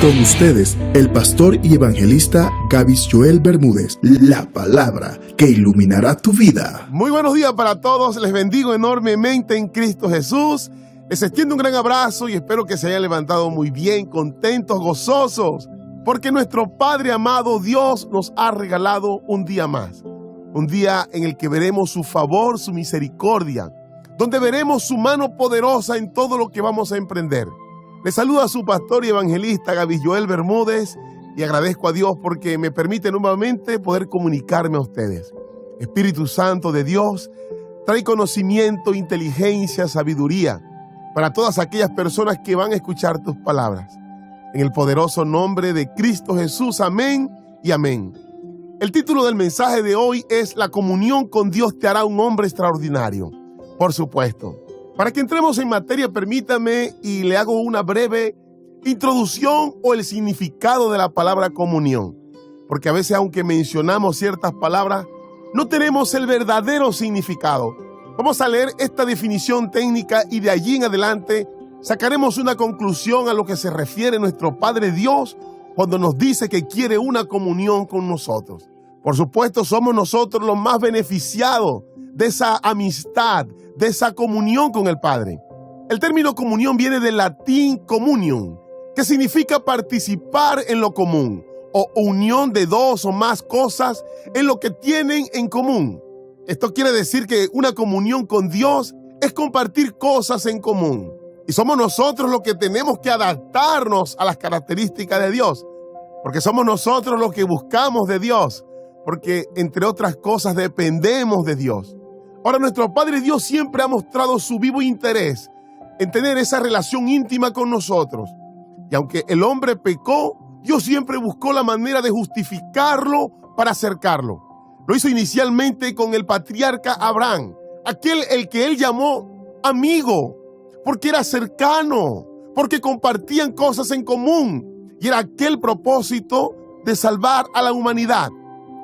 Con ustedes, el pastor y evangelista Gavis Joel Bermúdez. La palabra que iluminará tu vida. Muy buenos días para todos. Les bendigo enormemente en Cristo Jesús. Les extiendo un gran abrazo y espero que se hayan levantado muy bien, contentos, gozosos, porque nuestro Padre amado Dios nos ha regalado un día más. Un día en el que veremos su favor, su misericordia, donde veremos su mano poderosa en todo lo que vamos a emprender. Les saluda a su pastor y evangelista Gavis Joel Bermúdez y agradezco a Dios porque me permite nuevamente poder comunicarme a ustedes. Espíritu Santo de Dios, trae conocimiento, inteligencia, sabiduría para todas aquellas personas que van a escuchar tus palabras. En el poderoso nombre de Cristo Jesús, amén y amén. El título del mensaje de hoy es La comunión con Dios te hará un hombre extraordinario. Por supuesto. Para que entremos en materia, permítame y le hago una breve introducción o el significado de la palabra comunión. Porque a veces, aunque mencionamos ciertas palabras, no tenemos el verdadero significado. Vamos a leer esta definición técnica y de allí en adelante sacaremos una conclusión a lo que se refiere nuestro Padre Dios cuando nos dice que quiere una comunión con nosotros. Por supuesto, somos nosotros los más beneficiados de esa amistad, de esa comunión con el Padre. El término comunión viene del latín communion, que significa participar en lo común o unión de dos o más cosas en lo que tienen en común. Esto quiere decir que una comunión con Dios es compartir cosas en común. Y somos nosotros los que tenemos que adaptarnos a las características de Dios, porque somos nosotros los que buscamos de Dios, porque entre otras cosas dependemos de Dios. Ahora, nuestro Padre Dios siempre ha mostrado su vivo interés en tener esa relación íntima con nosotros. Y aunque el hombre pecó, Dios siempre buscó la manera de justificarlo para acercarlo. Lo hizo inicialmente con el patriarca Abraham, aquel el que él llamó amigo, porque era cercano, porque compartían cosas en común. Y era aquel propósito de salvar a la humanidad.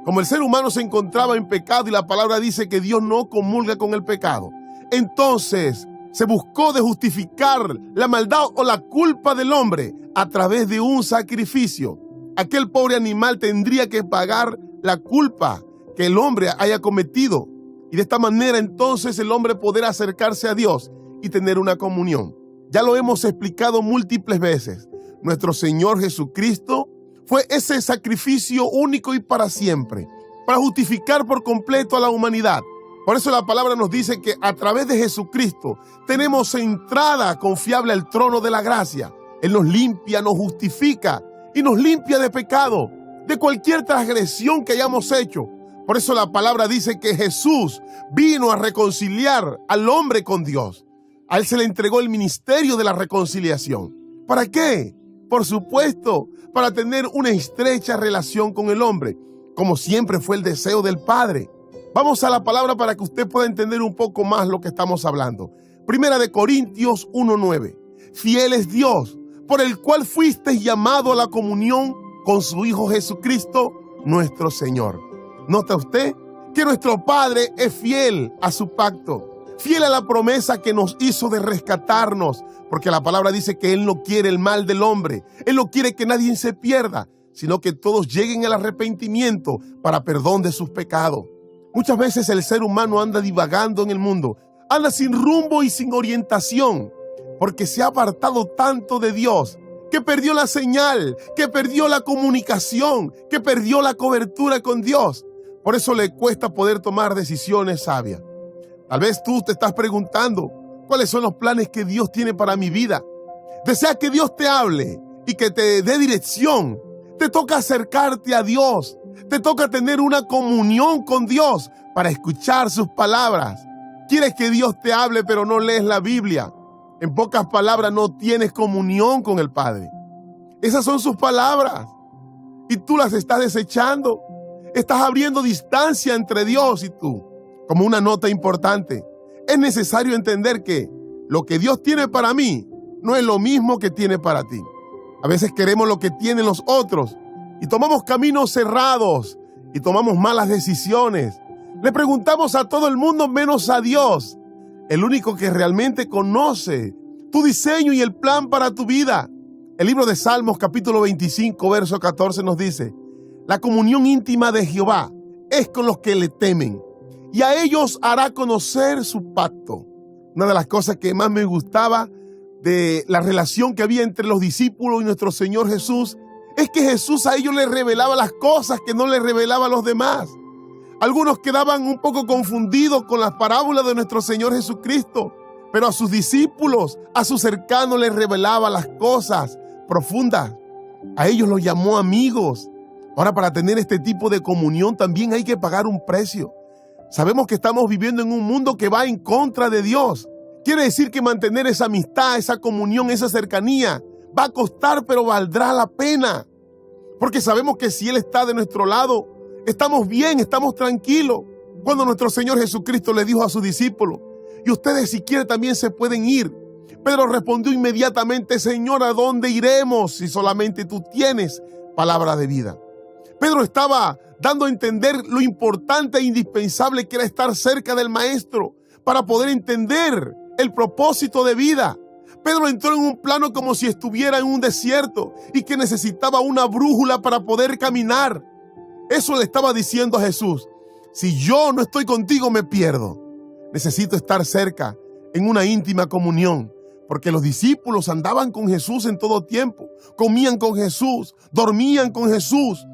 Como el ser humano se encontraba en pecado y la palabra dice que Dios no comulga con el pecado, entonces se buscó de justificar la maldad o la culpa del hombre a través de un sacrificio. Aquel pobre animal tendría que pagar la culpa que el hombre haya cometido. Y de esta manera entonces el hombre podrá acercarse a Dios y tener una comunión. Ya lo hemos explicado múltiples veces. Nuestro Señor Jesucristo fue ese sacrificio único y para siempre, para justificar por completo a la humanidad. Por eso la palabra nos dice que a través de Jesucristo tenemos entrada confiable al trono de la gracia. Él nos limpia, nos justifica y nos limpia de pecado, de cualquier transgresión que hayamos hecho. Por eso la palabra dice que Jesús vino a reconciliar al hombre con Dios. A él se le entregó el ministerio de la reconciliación. ¿Para qué? Por supuesto, para tener una estrecha relación con el hombre, como siempre fue el deseo del Padre. Vamos a la palabra para que usted pueda entender un poco más lo que estamos hablando. Primera de Corintios 1:9. Fiel es Dios, por el cual fuisteis llamado a la comunión con su Hijo Jesucristo, nuestro Señor. ¿Nota usted que nuestro Padre es fiel a su pacto? Fiel a la promesa que nos hizo de rescatarnos, porque la palabra dice que Él no quiere el mal del hombre. Él no quiere que nadie se pierda, sino que todos lleguen al arrepentimiento para perdón de sus pecados. Muchas veces el ser humano anda divagando en el mundo, anda sin rumbo y sin orientación, porque se ha apartado tanto de Dios, que perdió la señal, que perdió la comunicación, que perdió la cobertura con Dios. Por eso le cuesta poder tomar decisiones sabias. Tal vez tú te estás preguntando, ¿cuáles son los planes que Dios tiene para mi vida? Deseas que Dios te hable y que te dé dirección. Te toca acercarte a Dios. Te toca tener una comunión con Dios para escuchar sus palabras. Quieres que Dios te hable, pero no lees la Biblia. En pocas palabras, no tienes comunión con el Padre. Esas son sus palabras y tú las estás desechando. Estás abriendo distancia entre Dios y tú. Como una nota importante, es necesario entender que lo que Dios tiene para mí no es lo mismo que tiene para ti. A veces queremos lo que tienen los otros y tomamos caminos cerrados y tomamos malas decisiones. Le preguntamos a todo el mundo menos a Dios, el único que realmente conoce tu diseño y el plan para tu vida. El libro de Salmos, capítulo 25, verso 14 nos dice: la comunión íntima de Jehová es con los que le temen, y a ellos hará conocer su pacto. Una de las cosas que más me gustaba de la relación que había entre los discípulos y nuestro Señor Jesús es que Jesús a ellos les revelaba las cosas que no les revelaba a los demás. Algunos quedaban un poco confundidos con las parábolas de nuestro Señor Jesucristo, pero a sus discípulos, a sus cercanos les revelaba las cosas profundas. A ellos los llamó amigos. Ahora, para tener este tipo de comunión también hay que pagar un precio. Sabemos que estamos viviendo en un mundo que va en contra de Dios. Quiere decir que mantener esa amistad, esa comunión, esa cercanía va a costar, pero valdrá la pena. Porque sabemos que si Él está de nuestro lado, estamos bien, estamos tranquilos. Cuando nuestro Señor Jesucristo le dijo a sus discípulos: y ustedes si quieren también se pueden ir. Pedro respondió inmediatamente: Señor, ¿a dónde iremos si solamente tú tienes palabra de vida? Pedro estaba dando a entender lo importante e indispensable que era estar cerca del Maestro para poder entender el propósito de vida. Pedro entró en un plano como si estuviera en un desierto y que necesitaba una brújula para poder caminar. Eso le estaba diciendo a Jesús: si yo no estoy contigo, me pierdo. Necesito estar cerca, en una íntima comunión, porque los discípulos andaban con Jesús en todo tiempo, comían con Jesús, dormían con Jesús.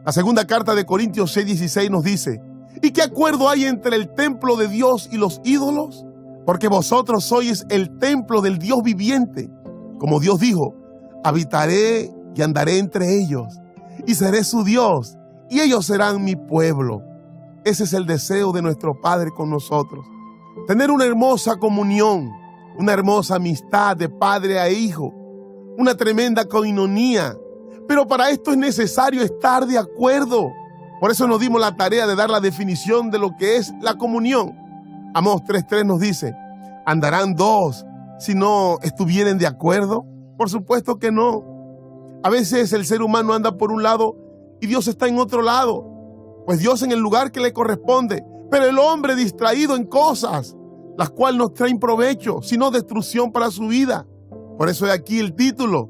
La segunda carta de Corintios 6:16 nos dice: ¿y qué acuerdo hay entre el templo de Dios y los ídolos? Porque vosotros sois el templo del Dios viviente. Como Dios dijo: habitaré y andaré entre ellos, y seré su Dios, y ellos serán mi pueblo. Ese es el deseo de nuestro Padre con nosotros. Tener una hermosa comunión, una hermosa amistad de padre a hijo, una tremenda coinonía. Pero para esto es necesario estar de acuerdo. Por eso nos dimos la tarea de dar la definición de lo que es la comunión. Amós 3:3 nos dice: ¿andarán dos si no estuvieren de acuerdo? Por supuesto que no. A veces el ser humano anda por un lado y Dios está en otro lado. Pues Dios en el lugar que le corresponde, pero el hombre distraído en cosas, las cuales no traen provecho, sino destrucción para su vida. Por eso es aquí el título: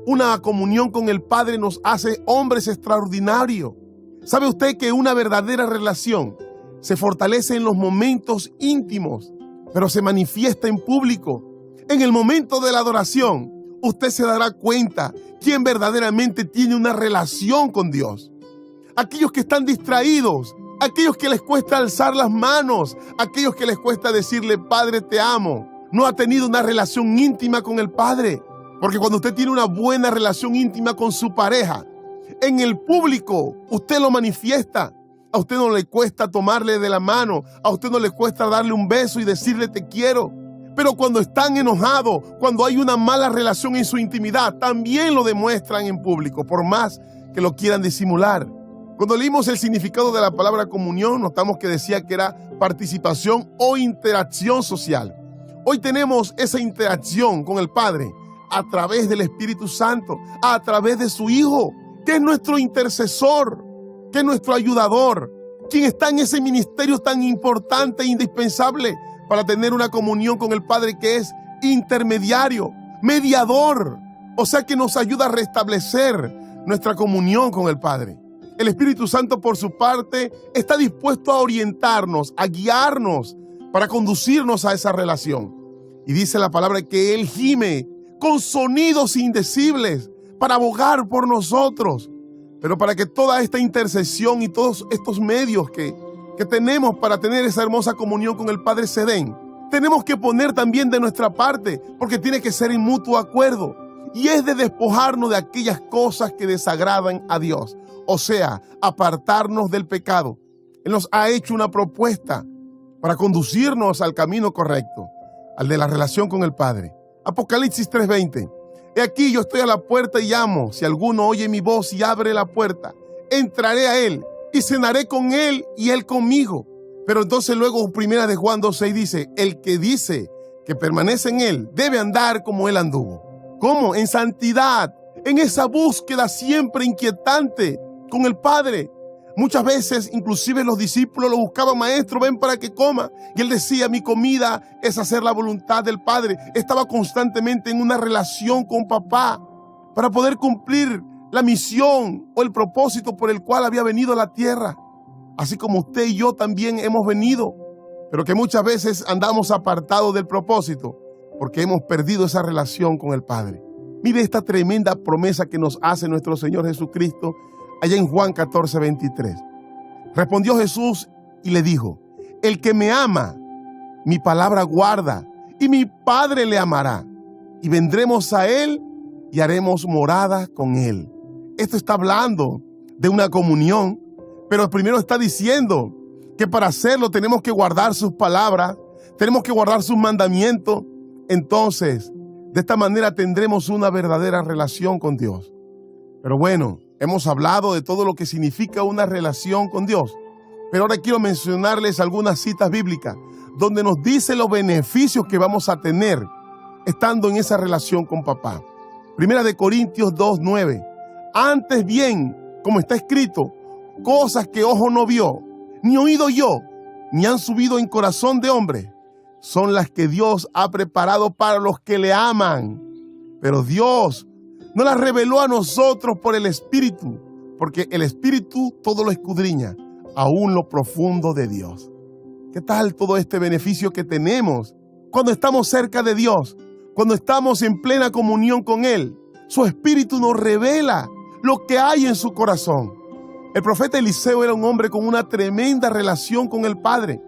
una comunión con el Padre nos hace hombres extraordinarios. ¿Sabe usted que una verdadera relación se fortalece en los momentos íntimos, pero se manifiesta en público? En el momento de la adoración, usted se dará cuenta quién verdaderamente tiene una relación con Dios. Aquellos que están distraídos, aquellos que les cuesta alzar las manos, aquellos que les cuesta decirle: Padre, te amo, no ha tenido una relación íntima con el Padre. Porque cuando usted tiene una buena relación íntima con su pareja, en el público usted lo manifiesta. A usted no le cuesta tomarle de la mano, a usted no le cuesta darle un beso y decirle te quiero. Pero cuando están enojados, cuando hay una mala relación en su intimidad, también lo demuestran en público, por más que lo quieran disimular. Cuando leímos el significado de la palabra comunión, notamos que decía que era participación o interacción social. Hoy tenemos esa interacción con el Padre a través del Espíritu Santo, a través de su Hijo, que es nuestro intercesor, que es nuestro ayudador, quien está en ese ministerio tan importante e indispensable para tener una comunión con el Padre, que es intermediario, mediador, o sea que nos ayuda a restablecer nuestra comunión con el Padre. El Espíritu Santo, por su parte, está dispuesto a orientarnos, a guiarnos, para conducirnos a esa relación. Y dice la palabra que Él gime con sonidos indecibles para abogar por nosotros. Pero para que toda esta intercesión y todos estos medios que tenemos para tener esa hermosa comunión con el Padre se den, tenemos que poner también de nuestra parte, porque tiene que ser en mutuo acuerdo. Y es de despojarnos de aquellas cosas que desagradan a Dios. O sea, apartarnos del pecado. Él nos ha hecho una propuesta para conducirnos al camino correcto, al de la relación con el Padre. Apocalipsis 3:20. He aquí, yo estoy a la puerta y llamo. Si alguno oye mi voz y abre la puerta, entraré a él y cenaré con él y él conmigo. Pero entonces luego 1 de Juan 2:6 dice: el que dice que permanece en él debe andar como él anduvo. ¿Cómo? En santidad, en esa búsqueda siempre inquietante con el Padre. Muchas veces, inclusive los discípulos lo buscaban: maestro, ven para que coma. Y él decía: mi comida es hacer la voluntad del Padre. Estaba constantemente en una relación con papá. para poder cumplir la misión o el propósito por el cual había venido a la tierra. Así como usted y yo también hemos venido, pero que muchas veces andamos apartados del propósito porque hemos perdido esa relación con el Padre. Mire esta tremenda promesa que nos hace nuestro Señor Jesucristo allá en Juan 14:23. Respondió Jesús y le dijo: el que me ama, mi palabra guarda, y mi Padre le amará, y vendremos a él y haremos morada con él. Esto está hablando de una comunión, pero primero está diciendo que para hacerlo tenemos que guardar sus palabras, tenemos que guardar sus mandamientos. Entonces, de esta manera tendremos una verdadera relación con Dios. Pero bueno, hemos hablado de todo lo que significa una relación con Dios. Pero ahora quiero mencionarles algunas citas bíblicas donde nos dice los beneficios que vamos a tener estando en esa relación con papá. Primera de Corintios 2:9. Antes bien, como está escrito, cosas que ojo no vio, ni oído oyó, ni han subido en corazón de hombre, son las que Dios ha preparado para los que le aman. Pero Dios no las reveló a nosotros por el Espíritu, porque el Espíritu todo lo escudriña, aún lo profundo de Dios. ¿Qué tal todo este beneficio que tenemos cuando estamos cerca de Dios? Cuando estamos en plena comunión con Él, su Espíritu nos revela lo que hay en su corazón. El profeta Eliseo era un hombre con una tremenda relación con el Padre,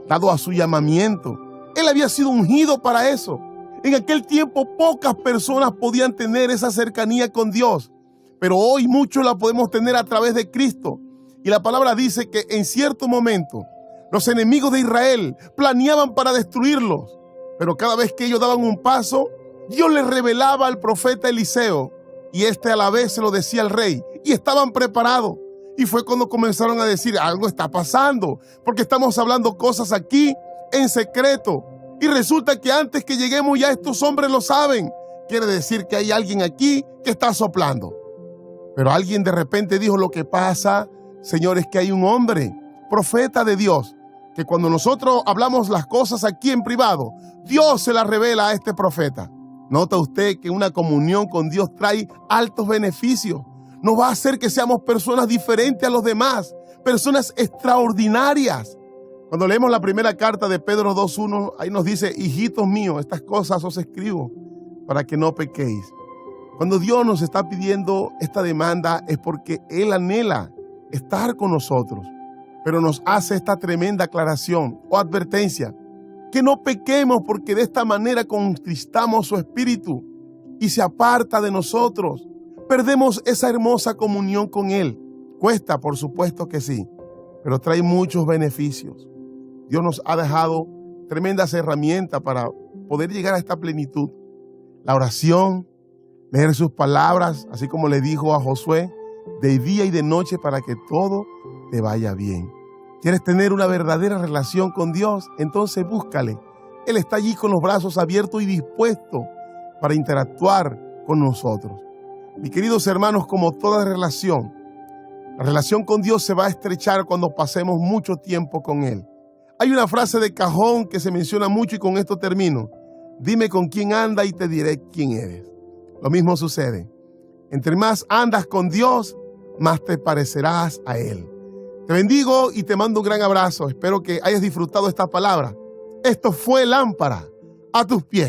dado a su llamamiento. Él había sido ungido para eso. En aquel tiempo pocas personas podían tener esa cercanía con Dios, pero hoy muchos la podemos tener a través de Cristo. Y la palabra dice que en cierto momento los enemigos de Israel planeaban para destruirlos, pero cada vez que ellos daban un paso, Dios les revelaba al profeta Eliseo, y a la vez se lo decía al rey, y estaban preparados. Y fue cuando comenzaron a decir: algo está pasando, porque estamos hablando cosas aquí en secreto, y resulta que antes que lleguemos ya estos hombres lo saben. Quiere decir que hay alguien aquí que está soplando. Pero alguien de repente dijo: lo que pasa, señores, que hay un hombre, profeta de Dios, que cuando nosotros hablamos las cosas aquí en privado, Dios se las revela a este profeta. Nota usted que una comunión con Dios trae altos beneficios. Nos va a hacer que seamos personas diferentes a los demás, personas extraordinarias. Cuando leemos la primera carta de Pedro 2:1, ahí nos dice: hijitos míos, estas cosas os escribo para que no pequéis. Cuando Dios nos está pidiendo esta demanda es porque Él anhela estar con nosotros, pero nos hace esta tremenda aclaración o advertencia: que no pequemos, porque de esta manera contristamos su espíritu y se aparta de nosotros. Perdemos esa hermosa comunión con Él. Cuesta, por supuesto que sí, pero trae muchos beneficios. Dios nos ha dejado tremendas herramientas para poder llegar a esta plenitud. La oración, leer sus palabras, así como le dijo a Josué, de día y de noche, para que todo te vaya bien. ¿Quieres tener una verdadera relación con Dios? Entonces búscale. Él está allí con los brazos abiertos y dispuesto para interactuar con nosotros. Mis queridos hermanos, como toda relación, la relación con Dios se va a estrechar cuando pasemos mucho tiempo con Él. Hay una frase de cajón que se menciona mucho y con esto termino: dime con quién anda y te diré quién eres. Lo mismo sucede. Entre más andas con Dios, más te parecerás a Él. Te bendigo y te mando un gran abrazo. Espero que hayas disfrutado esta palabra. Esto fue Lámpara a tus pies.